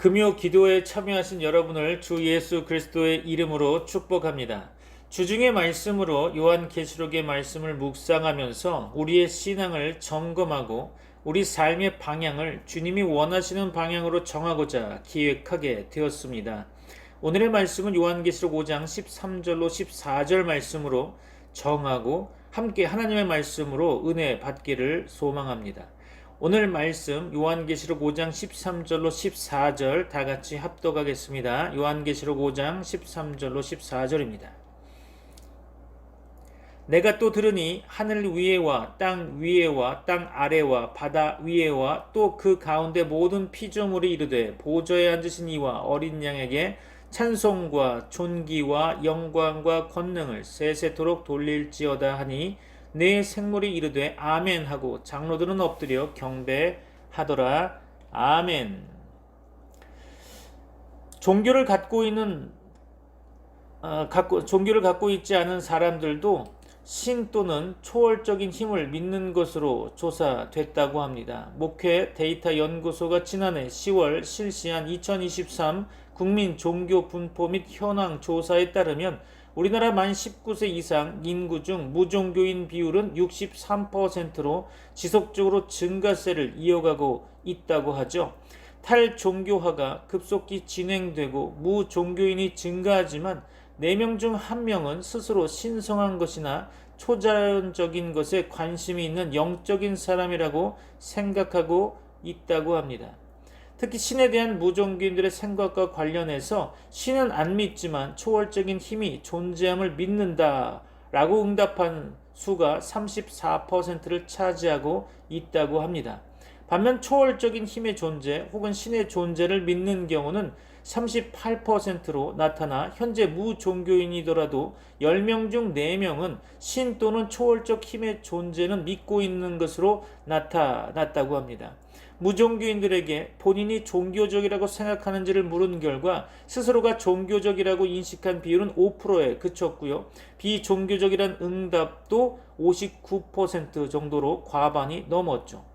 금요 기도에 참여하신 여러분을 주 예수 그리스도의 이름으로 축복합니다. 주중의 말씀으로 요한계시록의 말씀을 묵상하면서 우리의 신앙을 점검하고 우리 삶의 방향을 주님이 원하시는 방향으로 정하고자 기획하게 되었습니다. 오늘의 말씀은 요한계시록 5장 13절로 14절 말씀으로 정하고 함께 하나님의 말씀으로 은혜 받기를 소망합니다. 오늘 말씀 요한계시록 5장 13절로 14절 다 같이 합독하겠습니다. 요한계시록 5장 13절로 14절입니다. 내가 또 들으니 하늘 위에와 땅 위에와 땅 아래와 바다 위에와 또 그 가운데 모든 피조물이 이르되 보좌에 앉으신 이와 어린 양에게 찬송과 존귀와 영광과 권능을 세세토록 돌릴지어다 하니 내 생물이 이르되 아멘 하고 장로들은 엎드려 경배하더라. 아멘. 종교를 갖고 있지 않은 사람들도 신 또는 초월적인 힘을 믿는 것으로 조사됐다고 합니다. 목회 데이터 연구소가 지난해 10월 실시한 2023 국민 종교 분포 및 현황 조사에 따르면 우리나라 만 19세 이상 인구 중 무종교인 비율은 63%로 지속적으로 증가세를 이어가고 있다고 하죠. 탈종교화가 급속히 진행되고 무종교인이 증가하지만 4명 중 1명은 스스로 신성한 것이나 초자연적인 것에 관심이 있는 영적인 사람이라고 생각하고 있다고 합니다. 특히 신에 대한 무종교인들의 생각과 관련해서 신은 안 믿지만 초월적인 힘이 존재함을 믿는다 라고 응답한 수가 34%를 차지하고 있다고 합니다. 반면 초월적인 힘의 존재 혹은 신의 존재를 믿는 경우는 38%로 나타나 현재 무종교인이더라도 10명 중 4명은 신 또는 초월적 힘의 존재는 믿고 있는 것으로 나타났다고 합니다. 무종교인들에게 본인이 종교적이라고 생각하는지를 물은 결과 스스로가 종교적이라고 인식한 비율은 5%에 그쳤고요. 비종교적이란 응답도 59% 정도로 과반이 넘었죠.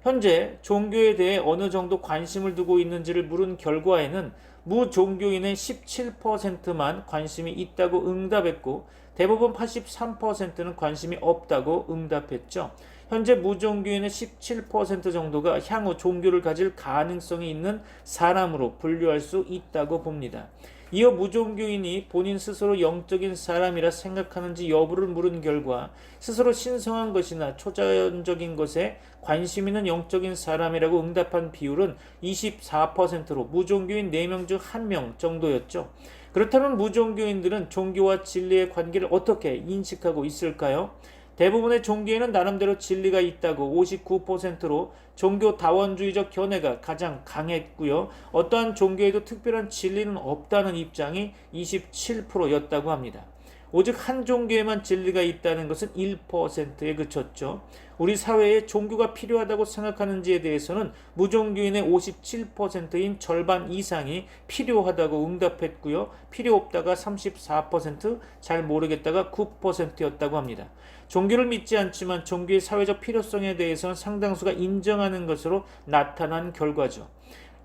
현재 종교에 대해 어느 정도 관심을 두고 있는지를 물은 결과에는 무종교인의 17%만 관심이 있다고 응답했고 대부분 83%는 관심이 없다고 응답했죠. 현재 무종교인의 17% 정도가 향후 종교를 가질 가능성이 있는 사람으로 분류할 수 있다고 봅니다. 이어 무종교인이 본인 스스로 영적인 사람이라 생각하는지 여부를 물은 결과 스스로 신성한 것이나 초자연적인 것에 관심 있는 영적인 사람이라고 응답한 비율은 24%로 무종교인 4명 중 1명 정도였죠. 그렇다면 무종교인들은 종교와 진리의 관계를 어떻게 인식하고 있을까요? 대부분의 종교에는 나름대로 진리가 있다고 59%로 종교 다원주의적 견해가 가장 강했고요. 어떠한 종교에도 특별한 진리는 없다는 입장이 27%였다고 합니다. 오직 한 종교에만 진리가 있다는 것은 1%에 그쳤죠. 우리 사회에 종교가 필요하다고 생각하는지에 대해서는 무종교인의 57%인 절반 이상이 필요하다고 응답했고요. 필요 없다가 34%, 잘 모르겠다가 9%였다고 합니다. 종교를 믿지 않지만 종교의 사회적 필요성에 대해서는 상당수가 인정하는 것으로 나타난 결과죠.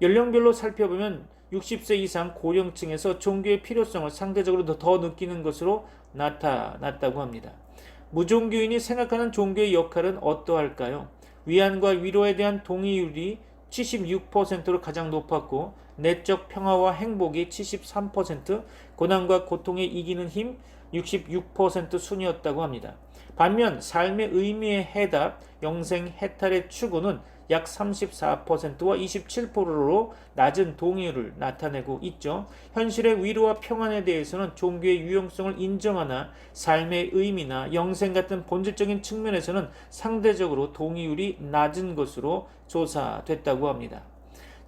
연령별로 살펴보면 60세 이상 고령층에서 종교의 필요성을 상대적으로 더 느끼는 것으로 나타났다고 합니다. 무종교인이 생각하는 종교의 역할은 어떠할까요? 위안과 위로에 대한 동의율이 76%로 가장 높았고 내적 평화와 행복이 73%, 고난과 고통에 이기는 힘 66% 순이었다고 합니다. 반면 삶의 의미의 해답, 영생 해탈의 추구는 약 34%와 27%로 낮은 동의율을 나타내고 있죠. 현실의 위로와 평안에 대해서는 종교의 유용성을 인정하나 삶의 의미나 영생 같은 본질적인 측면에서는 상대적으로 동의율이 낮은 것으로 조사됐다고 합니다.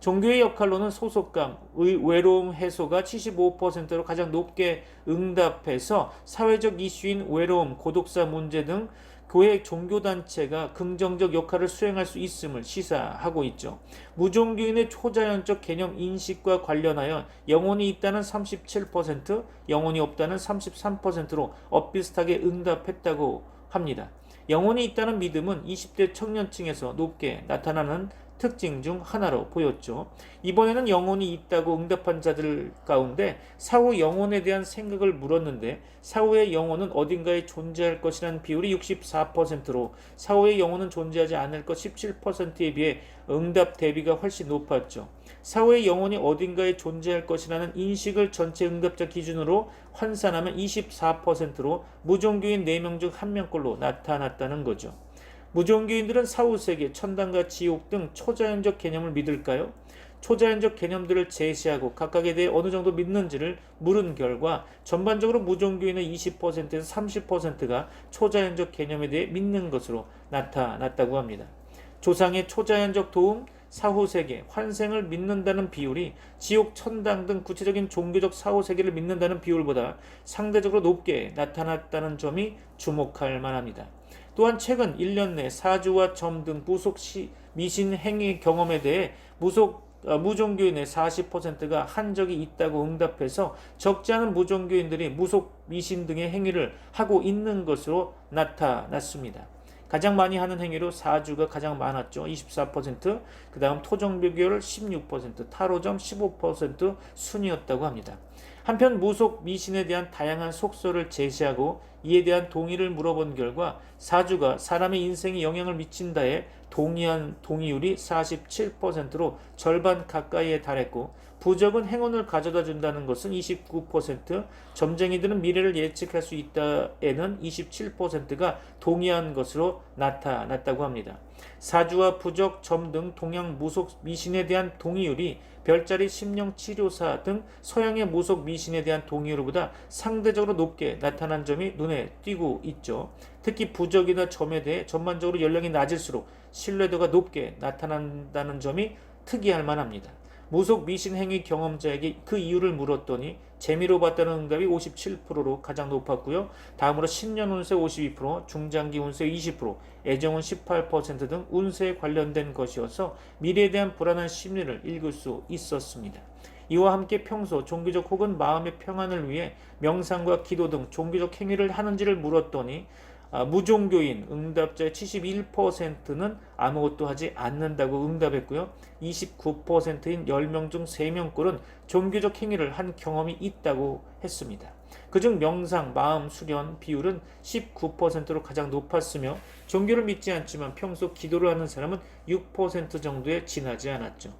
종교의 역할로는 소속감, 외로움 해소가 75%로 가장 높게 응답해서 사회적 이슈인 외로움, 고독사 문제 등 교회 종교단체가 긍정적 역할을 수행할 수 있음을 시사하고 있죠. 무종교인의 초자연적 개념 인식과 관련하여 영혼이 있다는 37%, 영혼이 없다는 33%로 엇비슷하게 응답했다고 합니다. 영혼이 있다는 믿음은 20대 청년층에서 높게 나타나는 특징 중 하나로 보였죠. 이번에는 영혼이 있다고 응답한 자들 가운데 사후 영혼에 대한 생각을 물었는데 사후의 영혼은 어딘가에 존재할 것이라는 비율이 64%로 사후의 영혼은 존재하지 않을 것 17%에 비해 응답 대비가 훨씬 높았죠. 사후의 영혼이 어딘가에 존재할 것이라는 인식을 전체 응답자 기준으로 환산하면 24%로 무종교인 4명 중 1명꼴로 나타났다는 거죠. 무종교인들은 사후세계, 천당과 지옥 등 초자연적 개념을 믿을까요? 초자연적 개념들을 제시하고 각각에 대해 어느 정도 믿는지를 물은 결과 전반적으로 무종교인의 20%에서 30%가 초자연적 개념에 대해 믿는 것으로 나타났다고 합니다. 조상의 초자연적 도움, 사후세계, 환생을 믿는다는 비율이 지옥, 천당 등 구체적인 종교적 사후세계를 믿는다는 비율보다 상대적으로 높게 나타났다는 점이 주목할 만합니다. 또한 최근 1년 내 사주와 점 등 무속 미신 행위 경험에 대해 무종교인의 40%가 한 적이 있다고 응답해서 적지 않은 무종교인들이 무속 미신 등의 행위를 하고 있는 것으로 나타났습니다. 가장 많이 하는 행위로 사주가 가장 많았죠. 24%, 그 다음 토종불교를 16%, 타로점 15% 순이었다고 합니다. 한편 무속 미신에 대한 다양한 속설을 제시하고 이에 대한 동의를 물어본 결과 사주가 사람의 인생에 영향을 미친다에 동의한 동의율이 47%로 절반 가까이에 달했고 부적은 행운을 가져다 준다는 것은 29%, 점쟁이들은 미래를 예측할 수 있다에는 27%가 동의한 것으로 나타났다고 합니다. 사주와 부적, 점 등 동양 무속 미신에 대한 동의율이 별자리 심령 치료사 등 서양의 무속 미신에 대한 동의율보다 상대적으로 높게 나타난 점이 눈에 띄고 있죠. 특히 부적이나 점에 대해 전반적으로 연령이 낮을수록 신뢰도가 높게 나타난다는 점이 특이할 만합니다. 무속 미신 행위 경험자에게 그 이유를 물었더니 재미로 봤다는 응답이 57%로 가장 높았고요. 다음으로 신년 운세 52%, 중장기 운세 20%, 애정운 18% 등 운세에 관련된 것이어서 미래에 대한 불안한 심리를 읽을 수 있었습니다. 이와 함께 평소 종교적 혹은 마음의 평안을 위해 명상과 기도 등 종교적 행위를 하는지를 물었더니 무종교인 응답자의 71%는 아무것도 하지 않는다고 응답했고요. 29%인 10명 중 3명꼴은 종교적 행위를 한 경험이 있다고 했습니다. 그중 명상, 마음 수련 비율은 19%로 가장 높았으며 종교를 믿지 않지만 평소 기도를 하는 사람은 6% 정도에 지나지 않았죠.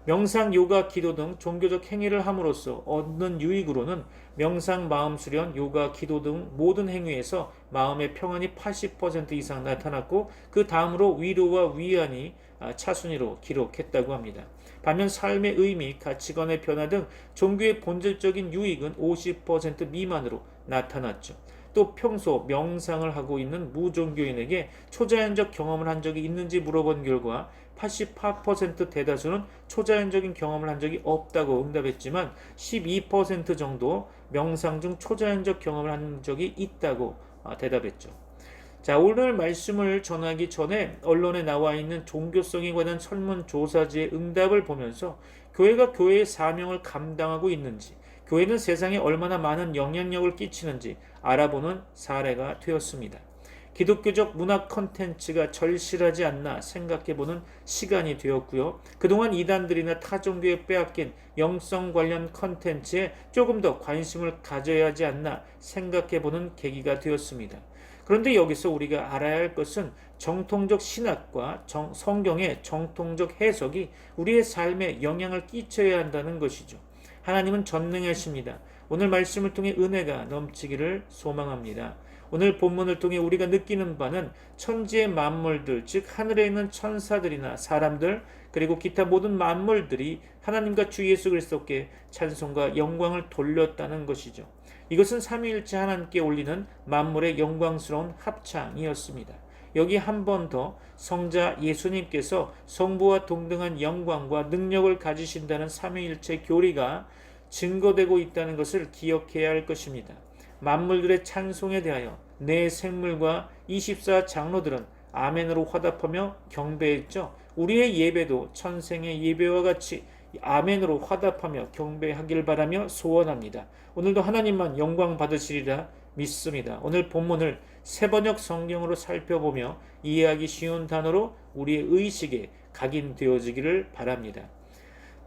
명상, 요가, 기도 등 종교적 행위를 함으로써 얻는 유익으로는 명상, 마음 수련, 요가, 기도 등 모든 행위에서 마음의 평안이 80% 이상 나타났고 그 다음으로 위로와 위안이 차순위로 기록했다고 합니다. 반면 삶의 의미, 가치관의 변화 등 종교의 본질적인 유익은 50% 미만으로 나타났죠. 또 평소 명상을 하고 있는 무종교인에게 초자연적 경험을 한 적이 있는지 물어본 결과 88% 대다수는 초자연적인 경험을 한 적이 없다고 응답했지만 12% 정도 명상 중 초자연적 경험을 한 적이 있다고 대답했죠. 자, 오늘 말씀을 전하기 전에 언론에 나와 있는 종교성에 관한 설문조사지의 응답을 보면서 교회가 교회의 사명을 감당하고 있는지, 교회는 세상에 얼마나 많은 영향력을 끼치는지 알아보는 사례가 되었습니다. 기독교적 문화 콘텐츠가 절실하지 않나 생각해보는 시간이 되었고요. 그동안 이단들이나 타종교에 빼앗긴 영성 관련 콘텐츠에 조금 더 관심을 가져야 하지 않나 생각해보는 계기가 되었습니다. 그런데 여기서 우리가 알아야 할 것은 정통적 신학과 성경의 정통적 해석이 우리의 삶에 영향을 끼쳐야 한다는 것이죠. 하나님은 전능하십니다. 오늘 말씀을 통해 은혜가 넘치기를 소망합니다. 오늘 본문을 통해 우리가 느끼는 바는 천지의 만물들, 즉 하늘에 있는 천사들이나 사람들, 그리고 기타 모든 만물들이 하나님과 주 예수 그리스도께 찬송과 영광을 돌렸다는 것이죠. 이것은 삼위일체 하나님께 올리는 만물의 영광스러운 합창이었습니다. 여기 한 번 더 성자 예수님께서 성부와 동등한 영광과 능력을 가지신다는 삼위일체 교리가 증거되고 있다는 것을 기억해야 할 것입니다. 만물들의 찬송에 대하여 내 생물과 24장로들은 아멘으로 화답하며 경배했죠. 우리의 예배도 천생의 예배와 같이 아멘으로 화답하며 경배하길 바라며 소원합니다. 오늘도 하나님만 영광 받으시리라 믿습니다. 오늘 본문을 세번역 성경으로 살펴보며 이해하기 쉬운 단어로 우리의 의식에 각인되어지기를 바랍니다.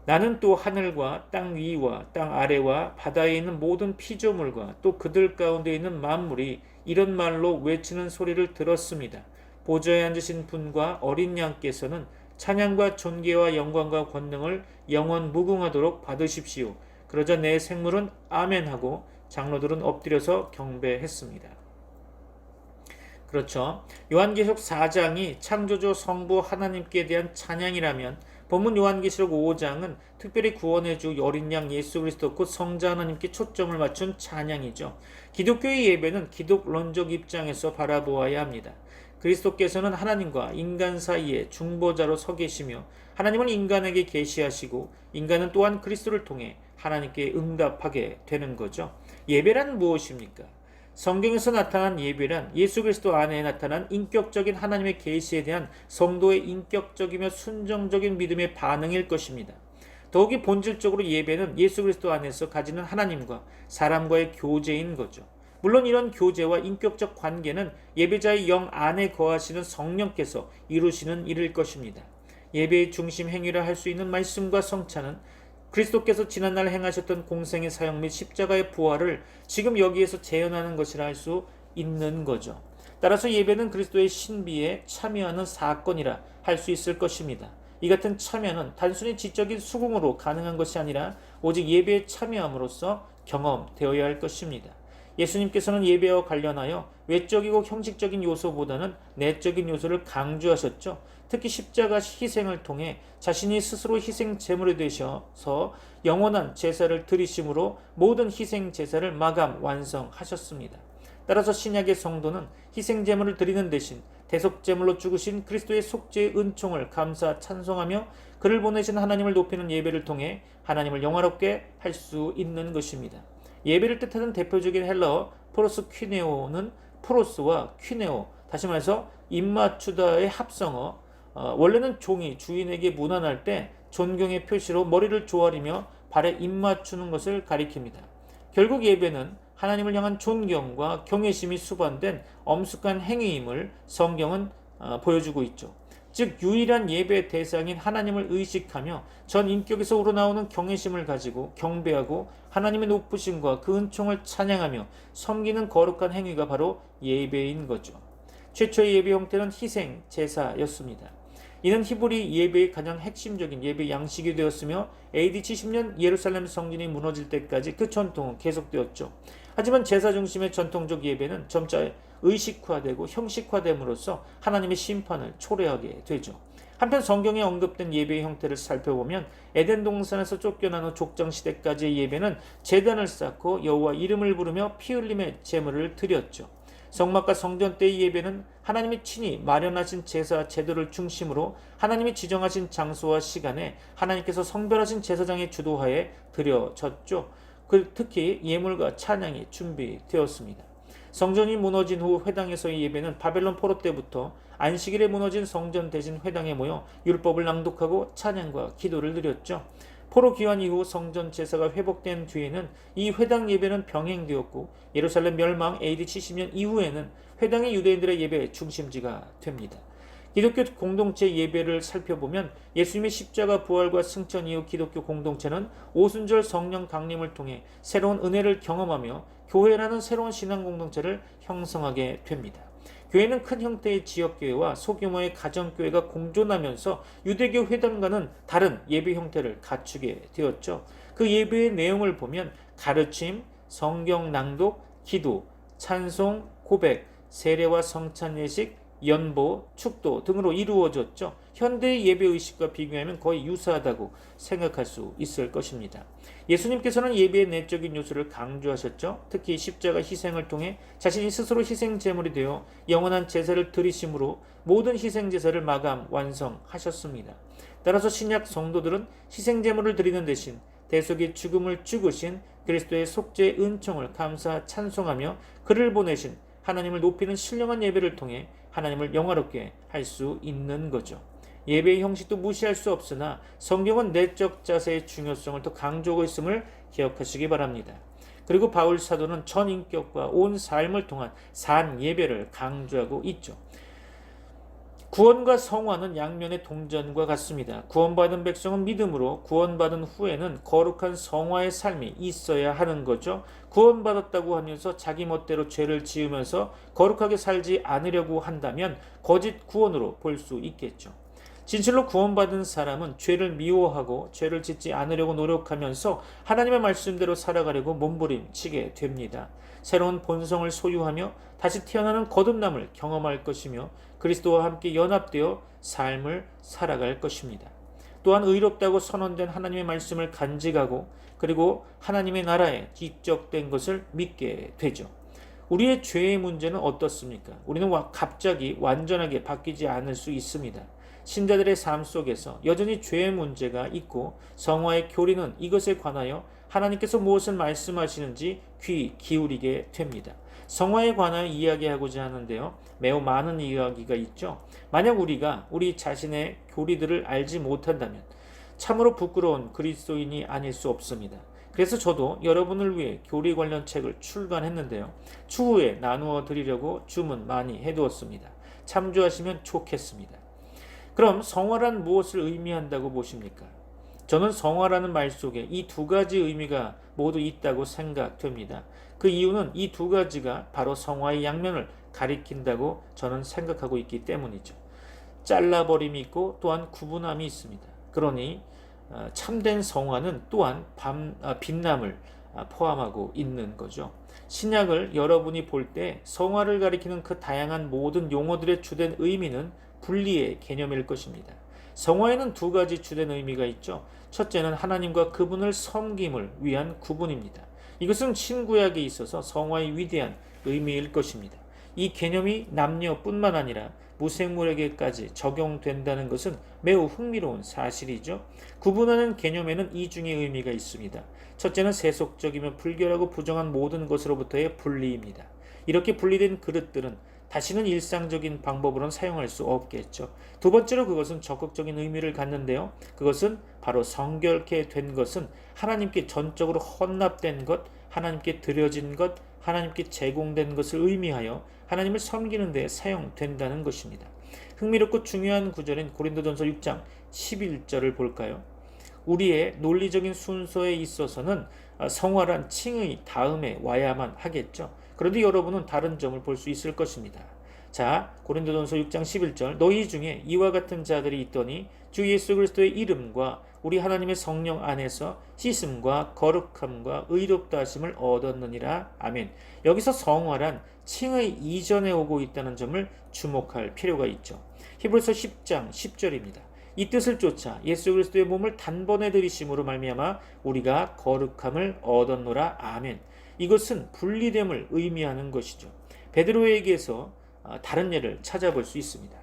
나는 또 하늘과 땅 위와 땅 아래와 바다에 있는 모든 피조물과 또 그들 가운데 있는 만물이 이런 말로 외치는 소리를 들었습니다. 보좌에 앉으신 분과 어린 양께서는 찬양과 존귀와 영광과 권능을 영원 무궁하도록 받으십시오. 그러자 내 생물은 아멘하고 장로들은 엎드려서 경배했습니다. 그렇죠. 요한계시록 4장이 창조주 성부 하나님께 대한 찬양이라면 본문 요한계시록 5장은 특별히 구원의 주 어린 양 예수 그리스도 곧 성자 하나님께 초점을 맞춘 찬양이죠. 기독교의 예배는 기독론적 입장에서 바라보아야 합니다. 그리스도께서는 하나님과 인간 사이에 중보자로 서 계시며 하나님은 인간에게 계시하시고 인간은 또한 그리스도를 통해 하나님께 응답하게 되는 거죠. 예배란 무엇입니까? 성경에서 나타난 예배란 예수 그리스도 안에 나타난 인격적인 하나님의 계시에 대한 성도의 인격적이며 순종적인 믿음의 반응일 것입니다. 더욱이 본질적으로 예배는 예수 그리스도 안에서 가지는 하나님과 사람과의 교제인 거죠. 물론 이런 교제와 인격적 관계는 예배자의 영 안에 거하시는 성령께서 이루시는 일일 것입니다. 예배의 중심 행위라 할 수 있는 말씀과 성찬은 그리스도께서 지난날 행하셨던 공생의 사역 및 십자가의 부활을 지금 여기에서 재현하는 것이라 할 수 있는 거죠. 따라서 예배는 그리스도의 신비에 참여하는 사건이라 할 수 있을 것입니다. 이 같은 참여는 단순히 지적인 수긍으로 가능한 것이 아니라 오직 예배에 참여함으로써 경험되어야 할 것입니다. 예수님께서는 예배와 관련하여 외적이고 형식적인 요소보다는 내적인 요소를 강조하셨죠. 특히 십자가 희생을 통해 자신이 스스로 희생 제물이 되셔서 영원한 제사를 드리심으로 모든 희생 제사를 마감 완성하셨습니다. 따라서 신약의 성도는 희생 제물을 드리는 대신 대속 제물로 죽으신 그리스도의 속죄의 은총을 감사 찬송하며 그를 보내신 하나님을 높이는 예배를 통해 하나님을 영화롭게 할 수 있는 것입니다. 예배를 뜻하는 대표적인 헬라어 프로스 퀴네오는 프로스와 퀴네오, 다시 말해서 입맞추다의 합성어, 원래는 종이 주인에게 문안할 때 존경의 표시로 머리를 조아리며 발에 입맞추는 것을 가리킵니다. 결국 예배는 하나님을 향한 존경과 경외심이 수반된 엄숙한 행위임을 성경은 보여주고 있죠. 즉 유일한 예배 대상인 하나님을 의식하며 전 인격에서 우러나오는 경외심을 가지고 경배하고 하나님의 높으심과 그 은총을 찬양하며 섬기는 거룩한 행위가 바로 예배인 거죠. 최초의 예배 형태는 희생 제사였습니다. 이는 히브리 예배의 가장 핵심적인 예배 양식이 되었으며 AD 70년 예루살렘 성전이 무너질 때까지 그 전통은 계속되었죠. 하지만 제사 중심의 전통적 예배는 점차 의식화되고 형식화됨으로써 하나님의 심판을 초래하게 되죠. 한편 성경에 언급된 예배의 형태를 살펴보면 에덴 동산에서 쫓겨난 후 족장 시대까지의 예배는 제단을 쌓고 여호와 이름을 부르며 피 흘림의 제물을 드렸죠. 성막과 성전 때의 예배는 하나님이 친히 마련하신 제사 제도를 중심으로 하나님이 지정하신 장소와 시간에 하나님께서 성별하신 제사장의 주도하에 드려졌죠. 특히 예물과 찬양이 준비되었습니다. 성전이 무너진 후 회당에서의 예배는 바벨론 포로 때부터 안식일에 무너진 성전 대신 회당에 모여 율법을 낭독하고 찬양과 기도를 드렸죠. 포로 귀환 이후 성전 제사가 회복된 뒤에는 이 회당 예배는 병행되었고 예루살렘 멸망 AD 70년 이후에는 회당이 유대인들의 예배의 중심지가 됩니다. 기독교 공동체 예배를 살펴보면 예수님의 십자가 부활과 승천 이후 기독교 공동체는 오순절 성령 강림을 통해 새로운 은혜를 경험하며 교회라는 새로운 신앙 공동체를 형성하게 됩니다. 교회는 큰 형태의 지역교회와 소규모의 가정교회가 공존하면서 유대교 회당과는 다른 예배 형태를 갖추게 되었죠. 그 예배의 내용을 보면 가르침, 성경 낭독, 기도, 찬송, 고백, 세례와 성찬 예식, 연보, 축도 등으로 이루어졌죠. 현대의 예배의식과 비교하면 거의 유사하다고 생각할 수 있을 것입니다. 예수님께서는 예배의 내적인 요소를 강조하셨죠. 특히 십자가 희생을 통해 자신이 스스로 희생 제물이 되어 영원한 제사를 드리심으로 모든 희생 제사를 마감 완성하셨습니다. 따라서 신약 성도들은 희생 제물을 드리는 대신 대속의 죽음을 죽으신 그리스도의 속죄의 은총을 감사 찬송하며 그를 보내신 하나님을 높이는 신령한 예배를 통해 하나님을 영화롭게 할 수 있는 거죠. 예배의 형식도 무시할 수 없으나 성경은 내적 자세의 중요성을 더 강조하고 있음을 기억하시기 바랍니다. 그리고 바울 사도는 전인격과 온 삶을 통한 산 예배를 강조하고 있죠. 구원과 성화는 양면의 동전과 같습니다. 구원받은 백성은 믿음으로, 구원받은 후에는 거룩한 성화의 삶이 있어야 하는 거죠. 구원받았다고 하면서 자기 멋대로 죄를 지으면서 거룩하게 살지 않으려고 한다면 거짓 구원으로 볼 수 있겠죠. 진실로 구원받은 사람은 죄를 미워하고 죄를 짓지 않으려고 노력하면서 하나님의 말씀대로 살아가려고 몸부림치게 됩니다. 새로운 본성을 소유하며 다시 태어나는 거듭남을 경험할 것이며 그리스도와 함께 연합되어 삶을 살아갈 것입니다. 또한 의롭다고 선언된 하나님의 말씀을 간직하고 그리고 하나님의 나라에 입적된 것을 믿게 되죠. 우리의 죄의 문제는 어떻습니까? 우리는 갑자기 완전하게 바뀌지 않을 수 있습니다. 신자들의 삶 속에서 여전히 죄의 문제가 있고 성화의 교리는 이것에 관하여 하나님께서 무엇을 말씀하시는지 귀 기울이게 됩니다. 성화에 관하여 이야기하고자 하는데요. 매우 많은 이야기가 있죠. 만약 우리가 우리 자신의 교리들을 알지 못한다면 참으로 부끄러운 그리스도인이 아닐 수 없습니다. 그래서 저도 여러분을 위해 교리 관련 책을 출간했는데요. 추후에 나누어 드리려고 주문 많이 해두었습니다. 참조하시면 좋겠습니다. 그럼 성화란 무엇을 의미한다고 보십니까? 저는 성화라는 말 속에 이 두 가지 의미가 모두 있다고 생각됩니다. 그 이유는 이 두 가지가 바로 성화의 양면을 가리킨다고 저는 생각하고 있기 때문이죠. 잘라버림이 있고 또한 구분함이 있습니다. 그러니 참된 성화는 또한 빛남을 포함하고 있는 거죠. 신약을 여러분이 볼 때 성화를 가리키는 그 다양한 모든 용어들의 주된 의미는 분리의 개념일 것입니다. 성화에는 두 가지 주된 의미가 있죠. 첫째는 하나님과 그분을 섬김을 위한 구분입니다. 이것은 신구약에 있어서 성화의 위대한 의미일 것입니다. 이 개념이 남녀뿐만 아니라 무생물에게까지 적용된다는 것은 매우 흥미로운 사실이죠. 구분하는 개념에는 이중의 의미가 있습니다. 첫째는 세속적이며 불결하고 부정한 모든 것으로부터의 분리입니다. 이렇게 분리된 그릇들은 다시는 일상적인 방법으로는 사용할 수 없겠죠. 두 번째로 그것은 적극적인 의미를 갖는데요. 그것은 바로 성결케 된 것은 하나님께 전적으로 헌납된 것, 하나님께 드려진 것, 하나님께 제공된 것을 의미하여 하나님을 섬기는 데 사용된다는 것입니다. 흥미롭고 중요한 구절인 고린도전서 6장 11절을 볼까요? 우리의 논리적인 순서에 있어서는 성화란 칭의 다음에 와야만 하겠죠. 그런데 여러분은 다른 점을 볼 수 있을 것입니다. 자, 고린도전서 6장 11절 너희 중에 이와 같은 자들이 있더니 주 예수 그리스도의 이름과 우리 하나님의 성령 안에서 씻음과 거룩함과 의롭다 하심을 얻었느니라. 아멘. 여기서 성화란 칭의 이전에 오고 있다는 점을 주목할 필요가 있죠. 히브리서 10장 10절입니다. 이 뜻을 쫓아 예수 그리스도의 몸을 단번에 들이심으로 말미암아 우리가 거룩함을 얻었노라. 아멘. 이것은 분리됨을 의미하는 것이죠. 베드로에게서 다른 예를 찾아볼 수 있습니다.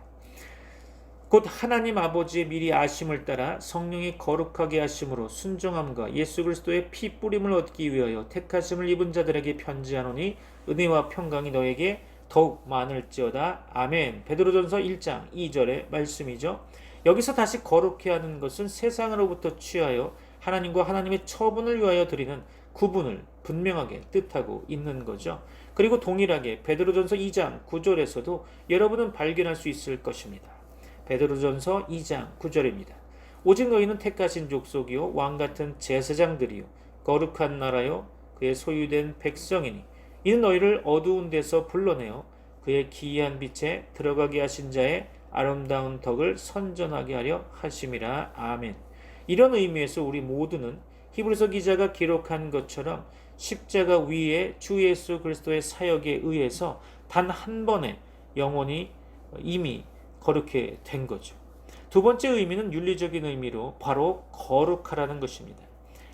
곧 하나님 아버지의 미리 아심을 따라 성령이 거룩하게 하심으로 순종함과 예수 그리스도의 피 뿌림을 얻기 위하여 택하심을 입은 자들에게 편지하노니 은혜와 평강이 너에게 더욱 많을지어다. 아멘. 베드로전서 1장 2절의 말씀이죠. 여기서 다시 거룩해 하는 것은 세상으로부터 취하여 하나님과 하나님의 처분을 위하여 드리는 구분을 분명하게 뜻하고 있는 거죠. 그리고 동일하게 베드로전서 2장 9절에서도 여러분은 발견할 수 있을 것입니다. 베드로전서 2장 9절입니다. 오직 너희는 택하신 족속이요 왕같은 제사장들이요 거룩한 나라요 그의 소유된 백성이니 이는 너희를 어두운 데서 불러내어 그의 기이한 빛에 들어가게 하신 자의 아름다운 덕을 선전하게 하려 하심이라. 아멘. 이런 의미에서 우리 모두는 히브리서 기자가 기록한 것처럼 십자가 위에 주 예수 그리스도의 사역에 의해서 단 한 번에 영혼이 이미 거룩해 된 거죠. 두 번째 의미는 윤리적인 의미로 바로 거룩하라는 것입니다.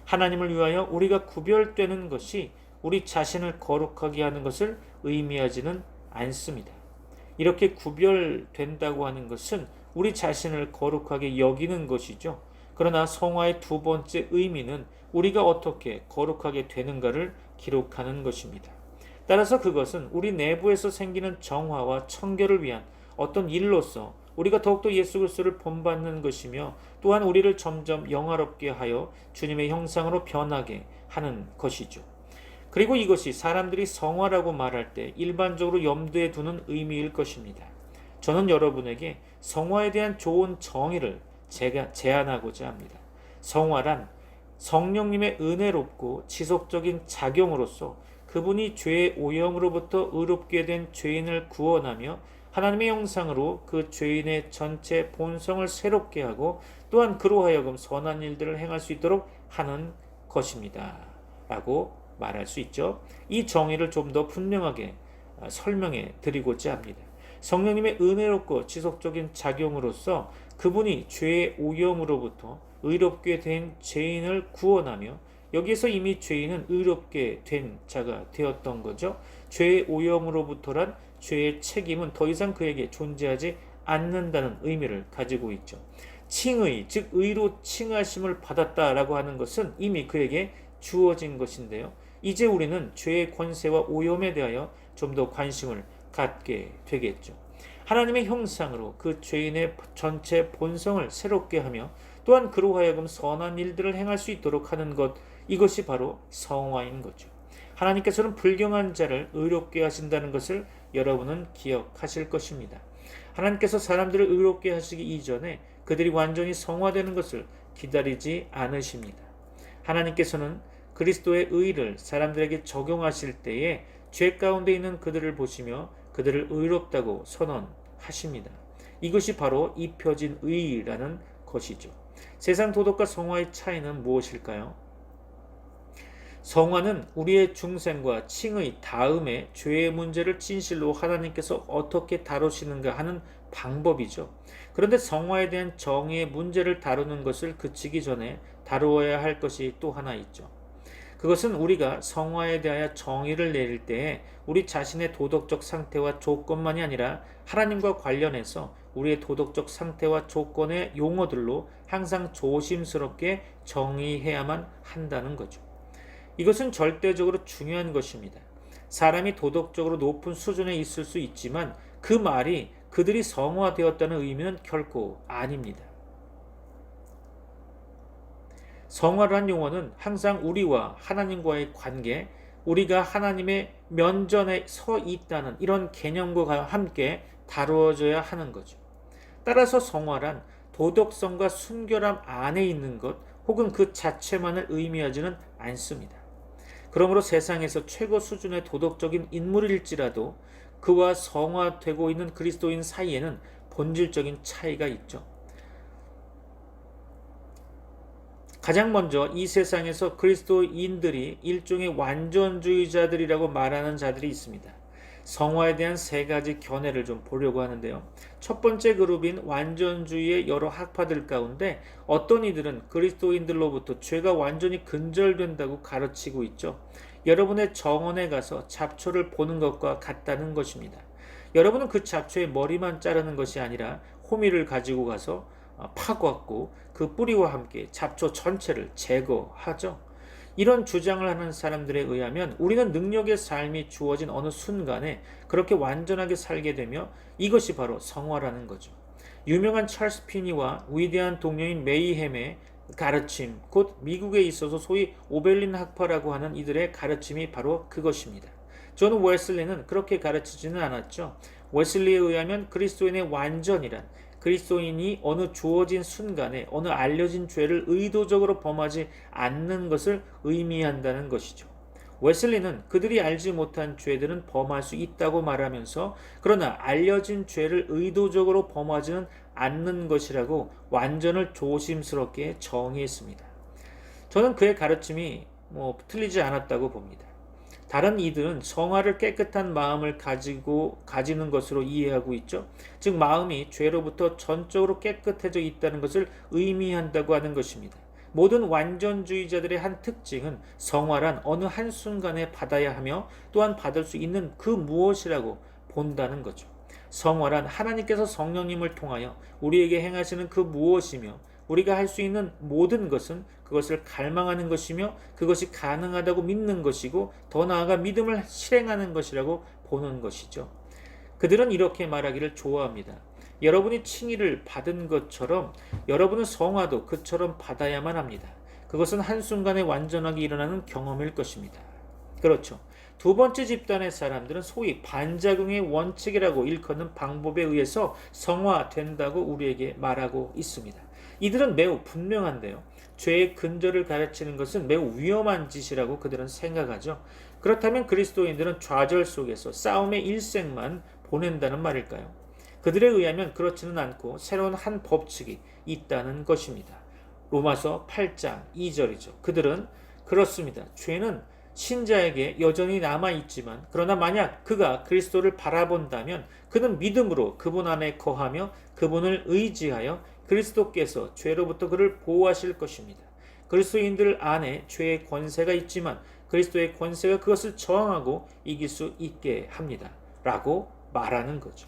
하나님을 위하여 우리가 구별되는 것이 우리 자신을 거룩하게 하는 것을 의미하지는 않습니다. 이렇게 구별된다고 하는 것은 우리 자신을 거룩하게 여기는 것이죠. 그러나 성화의 두 번째 의미는 우리가 어떻게 거룩하게 되는가를 기록하는 것입니다. 따라서 그것은 우리 내부에서 생기는 정화와 청결을 위한 어떤 일로서 우리가 더욱더 예수 그리스도를 본받는 것이며 또한 우리를 점점 영화롭게 하여 주님의 형상으로 변하게 하는 것이죠. 그리고 이것이 사람들이 성화라고 말할 때 일반적으로 염두에 두는 의미일 것입니다. 저는 여러분에게 성화에 대한 좋은 정의를 제가 제안하고자 합니다. 성화란 성령님의 은혜롭고 지속적인 작용으로서 그분이 죄의 오염으로부터 의롭게 된 죄인을 구원하며 하나님의 형상으로 그 죄인의 전체 본성을 새롭게 하고 또한 그로 하여금 선한 일들을 행할 수 있도록 하는 것입니다. 라고 말할 수 있죠. 이 정의를 좀 더 분명하게 설명해 드리고자 합니다. 성령님의 은혜롭고 지속적인 작용으로서 그분이 죄의 오염으로부터 의롭게 된 죄인을 구원하며, 여기에서 이미 죄인은 의롭게 된 자가 되었던 거죠. 죄의 오염으로부터란 죄의 책임은 더 이상 그에게 존재하지 않는다는 의미를 가지고 있죠. 칭의, 즉 의로 칭하심을 받았다라고 하는 것은 이미 그에게 주어진 것인데요. 이제 우리는 죄의 권세와 오염에 대하여 좀 더 관심을 갖게 되겠죠. 하나님의 형상으로 그 죄인의 전체 본성을 새롭게 하며 또한 그로 하여금 선한 일들을 행할 수 있도록 하는 것, 이것이 바로 성화인 거죠. 하나님께서는 불경한 자를 의롭게 하신다는 것을 여러분은 기억하실 것입니다. 하나님께서 사람들을 의롭게 하시기 이전에 그들이 완전히 성화되는 것을 기다리지 않으십니다. 하나님께서는 그리스도의 의를 사람들에게 적용하실 때에 죄 가운데 있는 그들을 보시며 그들을 의롭다고 선언하십니다. 이것이 바로 입혀진 의라는 것이죠. 세상 도덕과 성화의 차이는 무엇일까요? 성화는 우리의 중생과 칭의 다음에 죄의 문제를 진실로 하나님께서 어떻게 다루시는가 하는 방법이죠. 그런데 성화에 대한 정의의 문제를 다루는 것을 그치기 전에 다루어야 할 것이 또 하나 있죠. 그것은 우리가 성화에 대하여 정의를 내릴 때에 우리 자신의 도덕적 상태와 조건만이 아니라 하나님과 관련해서 우리의 도덕적 상태와 조건의 용어들로 항상 조심스럽게 정의해야만 한다는 거죠. 이것은 절대적으로 중요한 것입니다. 사람이 도덕적으로 높은 수준에 있을 수 있지만 그 말이 그들이 성화되었다는 의미는 결코 아닙니다. 성화라는 용어는 항상 우리와 하나님과의 관계, 우리가 하나님의 면전에 서 있다는 이런 개념과 함께 다루어져야 하는 거죠. 따라서 성화란 도덕성과 순결함 안에 있는 것 혹은 그 자체만을 의미하지는 않습니다. 그러므로 세상에서 최고 수준의 도덕적인 인물일지라도 그와 성화되고 있는 그리스도인 사이에는 본질적인 차이가 있죠. 가장 먼저 이 세상에서 그리스도인들이 일종의 완전주의자들이라고 말하는 자들이 있습니다. 성화에 대한 세 가지 견해를 좀 보려고 하는데요. 첫 번째 그룹인 완전주의의 여러 학파들 가운데 어떤 이들은 그리스도인들로부터 죄가 완전히 근절된다고 가르치고 있죠. 여러분의 정원에 가서 잡초를 보는 것과 같다는 것입니다. 여러분은 그 잡초의 머리만 자르는 것이 아니라 호미를 가지고 가서 파갖고 그 뿌리와 함께 잡초 전체를 제거하죠. 이런 주장을 하는 사람들에 의하면 우리는 능력의 삶이 주어진 어느 순간에 그렇게 완전하게 살게 되며 이것이 바로 성화라는 거죠. 유명한 찰스 피니와 위대한 동료인 메이햄의 가르침, 곧 미국에 있어서 소위 오벨린 학파라고 하는 이들의 가르침이 바로 그것입니다. 존 웨슬리는 그렇게 가르치지는 않았죠. 웨슬리에 의하면 그리스도인의 완전이란 그리스도인이 어느 주어진 순간에 어느 알려진 죄를 의도적으로 범하지 않는 것을 의미한다는 것이죠. 웨슬리는 그들이 알지 못한 죄들은 범할 수 있다고 말하면서 그러나 알려진 죄를 의도적으로 범하지는 않는 것이라고 완전을 조심스럽게 정의했습니다. 저는 그의 가르침이 틀리지 않았다고 봅니다. 다른 이들은 성화를 깨끗한 마음을 가지는 것으로 이해하고 있죠. 즉 마음이 죄로부터 전적으로 깨끗해져 있다는 것을 의미한다고 하는 것입니다. 모든 완전주의자들의 한 특징은 성화란 어느 한순간에 받아야 하며 또한 받을 수 있는 그 무엇이라고 본다는 거죠. 성화란 하나님께서 성령님을 통하여 우리에게 행하시는 그 무엇이며 우리가 할 수 있는 모든 것은 그것을 갈망하는 것이며 그것이 가능하다고 믿는 것이고 더 나아가 믿음을 실행하는 것이라고 보는 것이죠. 그들은 이렇게 말하기를 좋아합니다. 여러분이 칭의를 받은 것처럼 여러분은 성화도 그처럼 받아야만 합니다. 그것은 한순간에 완전하게 일어나는 경험일 것입니다. 그렇죠. 두 번째 집단의 사람들은 소위 반작용의 원칙이라고 일컫는 방법에 의해서 성화된다고 우리에게 말하고 있습니다. 이들은 매우 분명한데요. 죄의 근절을 가르치는 것은 매우 위험한 짓이라고 그들은 생각하죠. 그렇다면 그리스도인들은 좌절 속에서 싸움의 일생만 보낸다는 말일까요? 그들에 의하면 그렇지는 않고 새로운 한 법칙이 있다는 것입니다. 로마서 8장 2절이죠. 그들은 그렇습니다. 죄는 신자에게 여전히 남아있지만 그러나 만약 그가 그리스도를 바라본다면 그는 믿음으로 그분 안에 거하며 그분을 의지하여 그리스도께서 죄로부터 그를 보호하실 것입니다. 그리스도인들 안에 죄의 권세가 있지만 그리스도의 권세가 그것을 저항하고 이길 수 있게 합니다. 라고 말하는 거죠.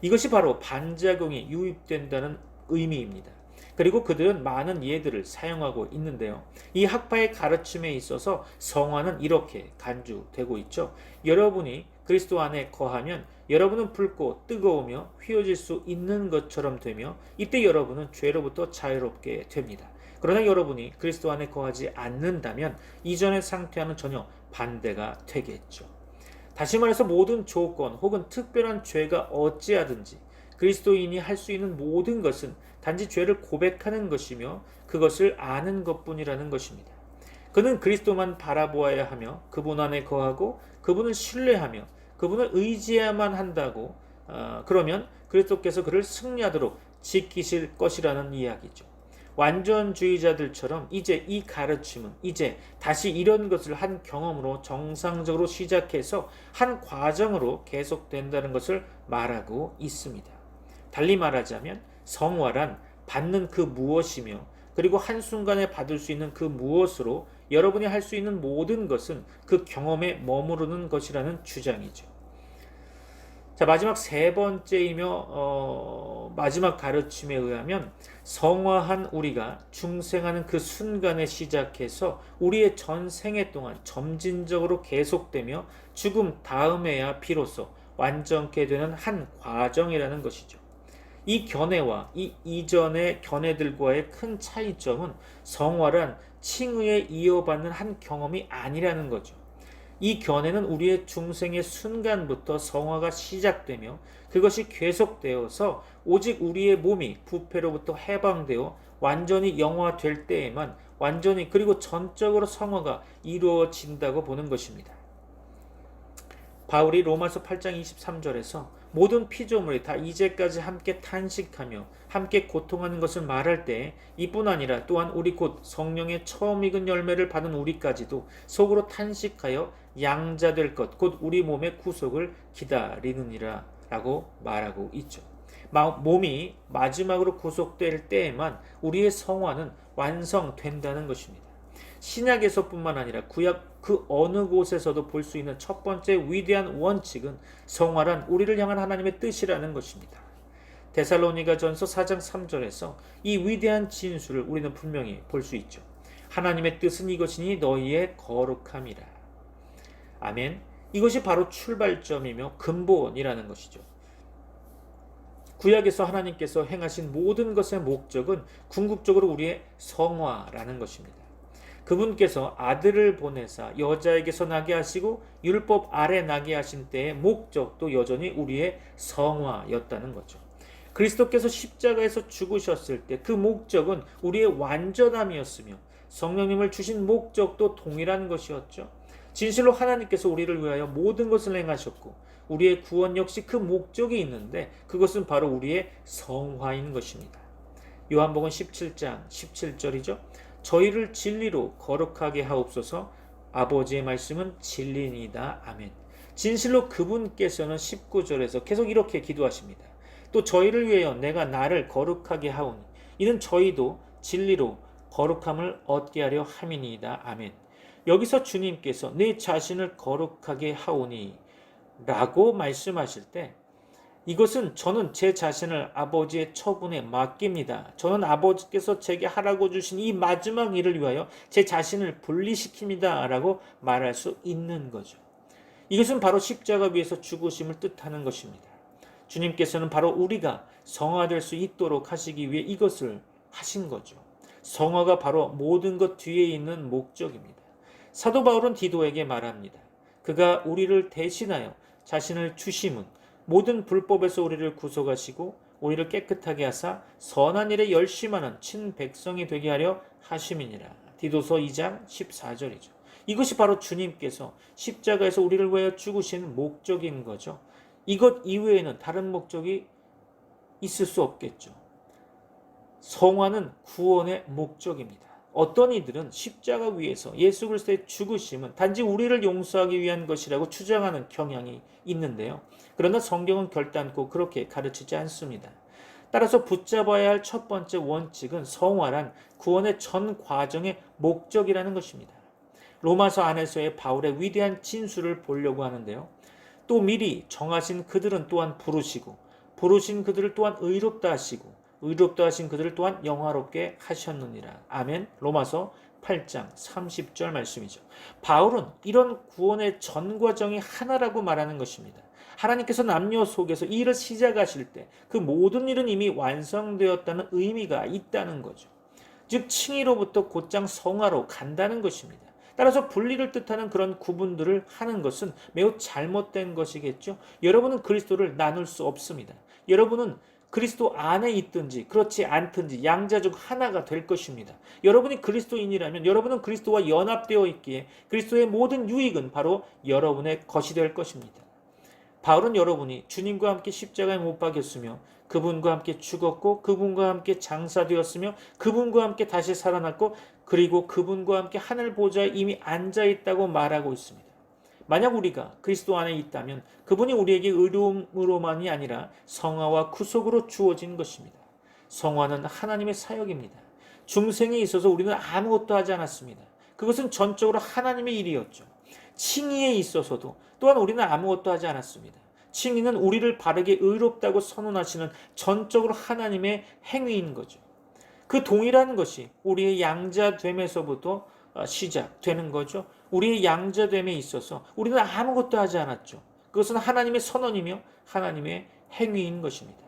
이것이 바로 반작용이 유입된다는 의미입니다. 그리고 그들은 많은 예들을 사용하고 있는데요. 이 학파의 가르침에 있어서 성화는 이렇게 간주되고 있죠. 여러분이 그리스도 안에 거하면 여러분은 붉고 뜨거우며 휘어질 수 있는 것처럼 되며 이때 여러분은 죄로부터 자유롭게 됩니다. 그러나 여러분이 그리스도 안에 거하지 않는다면 이전의 상태와는 전혀 반대가 되겠죠. 다시 말해서 모든 조건 혹은 특별한 죄가 어찌하든지 그리스도인이 할 수 있는 모든 것은 단지 죄를 고백하는 것이며 그것을 아는 것뿐이라는 것입니다. 그는 그리스도만 바라보아야 하며 그분 안에 거하고 그분을 신뢰하며 그분을 의지해야만 한다고 그러면 그리스도께서 그를 승리하도록 지키실 것이라는 이야기죠. 완전주의자들처럼 이제 이 가르침은 이제 다시 이런 것을 한 경험으로 정상적으로 시작해서 한 과정으로 계속된다는 것을 말하고 있습니다. 달리 말하자면 성화란 받는 그 무엇이며 그리고 한순간에 받을 수 있는 그 무엇으로 여러분이 할 수 있는 모든 것은 그 경험에 머무르는 것이라는 주장이죠. 자, 마지막 세 번째이며 마지막 가르침에 의하면 성화한 우리가 중생하는 그 순간에 시작해서 우리의 전생애 동안 점진적으로 계속되며 죽음 다음에야 비로소 완전케 되는 한 과정이라는 것이죠. 이 견해와 이 이전의 견해들과의 큰 차이점은 성화란 칭의에 이어받는 한 경험이 아니라는 거죠. 이 견해는 우리의 중생의 순간부터 성화가 시작되며 그것이 계속되어서 오직 우리의 몸이 부패로부터 해방되어 완전히 영화될 때에만 완전히 그리고 전적으로 성화가 이루어진다고 보는 것입니다. 바울이 로마서 8장 23절에서 모든 피조물이 다 이제까지 함께 탄식하며 함께 고통하는 것을 말할 때 이뿐 아니라 또한 우리 곧 성령의 처음 익은 열매를 받은 우리까지도 속으로 탄식하여 양자될 것 곧 우리 몸의 구속을 기다리느니라 라고 말하고 있죠. 몸이 마지막으로 구속될 때에만 우리의 성화는 완성된다는 것입니다. 신약에서뿐만 아니라 구약 그 어느 곳에서도 볼 수 있는 첫 번째 위대한 원칙은 성화란 우리를 향한 하나님의 뜻이라는 것입니다. 데살로니가전서 4장 3절에서 이 위대한 진수를 우리는 분명히 볼 수 있죠. 하나님의 뜻은 이것이니 너희의 거룩함이라. 아멘. 이것이 바로 출발점이며 근본이라는 것이죠. 구약에서 하나님께서 행하신 모든 것의 목적은 궁극적으로 우리의 성화라는 것입니다. 그분께서 아들을 보내사 여자에게서 나게 하시고 율법 아래 나게 하신 때의 목적도 여전히 우리의 성화였다는 거죠. 그리스도께서 십자가에서 죽으셨을 때 그 목적은 우리의 완전함이었으며 성령님을 주신 목적도 동일한 것이었죠. 진실로 하나님께서 우리를 위하여 모든 것을 행하셨고 우리의 구원 역시 그 목적이 있는데 그것은 바로 우리의 성화인 것입니다. 요한복음 17장 17절이죠. 저희를 진리로 거룩하게 하옵소서. 아버지의 말씀은 진리니이다. 아멘. 진실로 그분께서는 19절에서 계속 이렇게 기도하십니다. 또 저희를 위하여 내가 나를 거룩하게 하오니 이는 저희도 진리로 거룩함을 얻게 하려 함이니이다. 아멘. 여기서 주님께서 내 자신을 거룩하게 하오니 라고 말씀하실 때 이것은 저는 제 자신을 아버지의 처분에 맡깁니다. 저는 아버지께서 제게 하라고 주신 이 마지막 일을 위하여 제 자신을 분리시킵니다. 라고 말할 수 있는 거죠. 이것은 바로 십자가 위에서 죽으심을 뜻하는 것입니다. 주님께서는 바로 우리가 성화될 수 있도록 하시기 위해 이것을 하신 거죠. 성화가 바로 모든 것 뒤에 있는 목적입니다. 사도 바울은 디도에게 말합니다. 그가 우리를 대신하여 자신을 주심은 모든 불법에서 우리를 구속하시고 우리를 깨끗하게 하사 선한 일에 열심하는 친백성이 되게 하려 하심이니라. 디도서 2장 14절이죠. 이것이 바로 주님께서 십자가에서 우리를 위하여 죽으신 목적인 거죠. 이것 이외에는 다른 목적이 있을 수 없겠죠. 성화는 구원의 목적입니다. 어떤 이들은 십자가 위에서 예수 그리스도의 죽으심은 단지 우리를 용서하기 위한 것이라고 주장하는 경향이 있는데요. 그러나 성경은 결단코 그렇게 가르치지 않습니다. 따라서 붙잡아야 할 첫 번째 원칙은 성화란 구원의 전 과정의 목적이라는 것입니다. 로마서 안에서의 바울의 위대한 진술을 보려고 하는데요. 또 미리 정하신 그들은 또한 부르시고 부르신 그들을 또한 의롭다 하시고 의롭다 하신 그들을 또한 영화롭게 하셨느니라. 아멘. 로마서 8장 30절 말씀이죠. 바울은 이런 구원의 전 과정이 하나라고 말하는 것입니다. 하나님께서 남녀 속에서 이 일을 시작하실 때 그 모든 일은 이미 완성되었다는 의미가 있다는 거죠. 즉 칭의로부터 곧장 성화로 간다는 것입니다. 따라서 분리를 뜻하는 그런 구분들을 하는 것은 매우 잘못된 것이겠죠. 여러분은 그리스도를 나눌 수 없습니다. 여러분은 그리스도 안에 있든지 그렇지 않든지 양자 중 하나가 될 것입니다. 여러분이 그리스도인이라면 여러분은 그리스도와 연합되어 있기에 그리스도의 모든 유익은 바로 여러분의 것이 될 것입니다. 바울은 여러분이 주님과 함께 십자가에 못 박였으며 그분과 함께 죽었고 그분과 함께 장사되었으며 그분과 함께 다시 살아났고 그리고 그분과 함께 하늘 보좌에 이미 앉아 있다고 말하고 있습니다. 만약 우리가 그리스도 안에 있다면 그분이 우리에게 의로움으로만이 아니라 성화와 구속으로 주어진 것입니다. 성화는 하나님의 사역입니다. 중생에 있어서 우리는 아무것도 하지 않았습니다. 그것은 전적으로 하나님의 일이었죠. 칭의에 있어서도 또한 우리는 아무것도 하지 않았습니다. 칭의는 우리를 바르게 의롭다고 선언하시는 전적으로 하나님의 행위인 거죠. 그 동일한 것이 우리의 양자됨에서부터 시작되는 거죠. 우리의 양자됨에 있어서 우리는 아무것도 하지 않았죠. 그것은 하나님의 선언이며 하나님의 행위인 것입니다.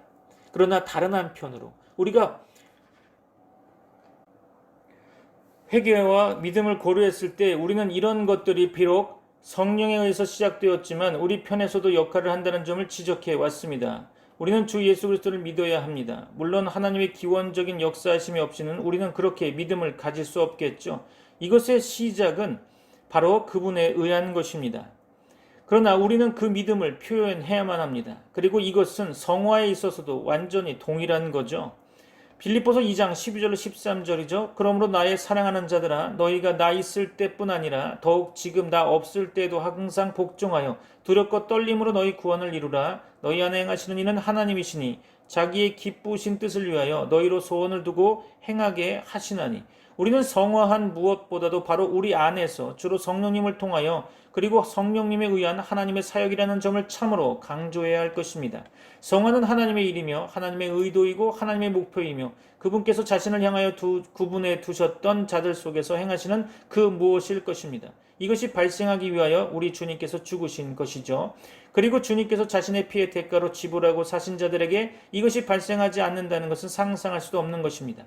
그러나 다른 한편으로 우리가 회개와 믿음을 고려했을 때 우리는 이런 것들이 비록 성령에 의해서 시작되었지만 우리 편에서도 역할을 한다는 점을 지적해 왔습니다. 우리는 주 예수 그리스도를 믿어야 합니다. 물론 하나님의 기원적인 역사하심이 없이는 우리는 그렇게 믿음을 가질 수 없겠죠. 이것의 시작은 바로 그분에 의한 것입니다. 그러나 우리는 그 믿음을 표현해야만 합니다. 그리고 이것은 성화에 있어서도 완전히 동일한 거죠. 빌립보서 2장 12절로 13절이죠. 그러므로 나의 사랑하는 자들아 너희가 나 있을 때뿐 아니라 더욱 지금 나 없을 때도 항상 복종하여 두렵고 떨림으로 너희 구원을 이루라. 너희 안에 행하시는 이는 하나님이시니 자기의 기쁘신 뜻을 위하여 너희로 소원을 두고 행하게 하시나니 우리는 성화한 무엇보다도 바로 우리 안에서 주로 성령님을 통하여 그리고 성령님에 의한 하나님의 사역이라는 점을 참으로 강조해야 할 것입니다. 성화는 하나님의 일이며 하나님의 의도이고 하나님의 목표이며 그분께서 자신을 향하여 구분해 두셨던 자들 속에서 행하시는 그 무엇일 것입니다. 이것이 발생하기 위하여 우리 주님께서 죽으신 것이죠. 그리고 주님께서 자신의 피의 대가로 지불하고 사신 자들에게 이것이 발생하지 않는다는 것은 상상할 수도 없는 것입니다.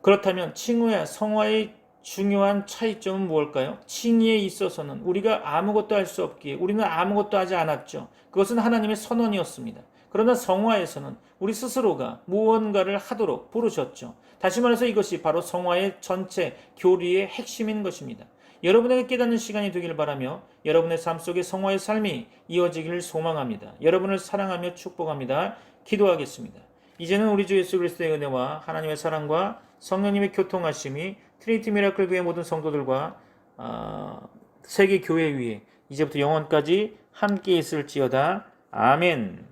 그렇다면 칭의와 성화의 중요한 차이점은 무엇일까요? 칭의에 있어서는 우리가 아무것도 할 수 없기에 우리는 아무것도 하지 않았죠. 그것은 하나님의 선언이었습니다. 그러나 성화에서는 우리 스스로가 무언가를 하도록 부르셨죠. 다시 말해서 이것이 바로 성화의 전체 교리의 핵심인 것입니다. 여러분에게 깨닫는 시간이 되길 바라며 여러분의 삶 속에 성화의 삶이 이어지기를 소망합니다. 여러분을 사랑하며 축복합니다. 기도하겠습니다. 이제는 우리 주 예수 그리스도의 은혜와 하나님의 사랑과 성령님의 교통하심이 트리니티 미라클 교회 모든 성도들과 세계 교회 위에 이제부터 영원까지 함께 있을지어다. 아멘.